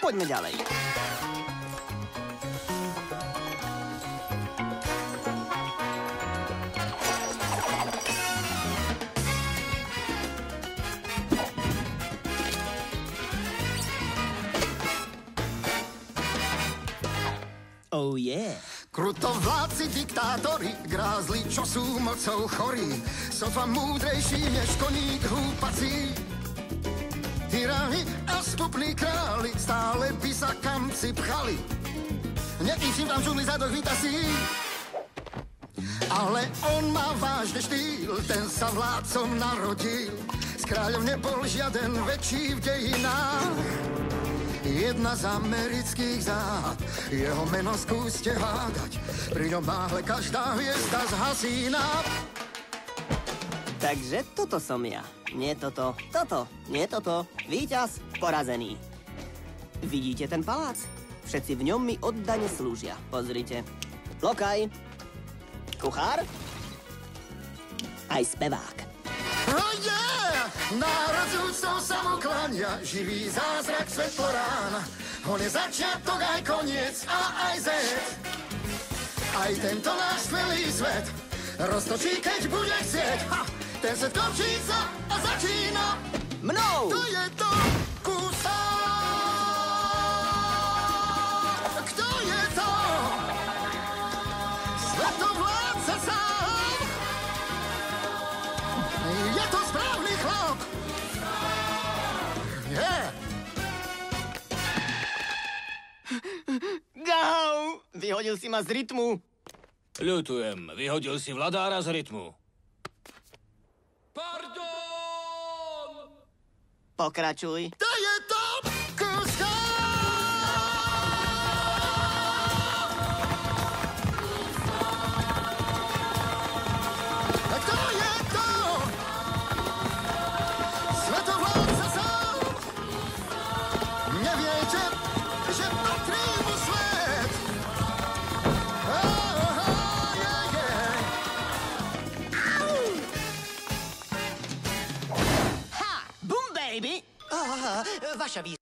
Poďme ďalej. Oh yeah. Krutovládci, diktátori, grázli, čo sú mocou chorí, sotva múdrejší než koník hlúpací. Tyrani a stupní králi stále by sa kamci pchali. Neíčim tam žudli zadok vytasí. Ale on má vážny štýl, ten sa vládcom narodil. S kráľom nebol žiaden väčší v dejinách. Jedna z amerických záhad, jeho meno skúste hádať, pri ňom náhle každá hviezda zhasína. Takže toto som ja. Nie toto, toto, nie toto. Víťaz porazený. Vidíte ten palác? Všetci v ňom mi oddane slúžia. Pozrite. Lokaj. Kuchár. Aj spevák. Oh yeah! Národ s úctou sa mu klania, živý zázrak svetlo rána. On je začiatok aj koniec a aj zet. Aj tento náš skvelý svet roztočí, keď bude chcieť. Ha! Ten svet končí sa a začína Mnou! To je to kúsa. Kto je to? Svetovládca sám. Je to správny chlap. Yeah. Gau! Vyhodil si ma z rytmu. Ľutujem, vyhodil si vladára z rytmu. Pokračuj. To je to kúska. Kto je to? Svetovládca sám. Neviete, že patrí mu svet. Ha! Boom, baby! Vaša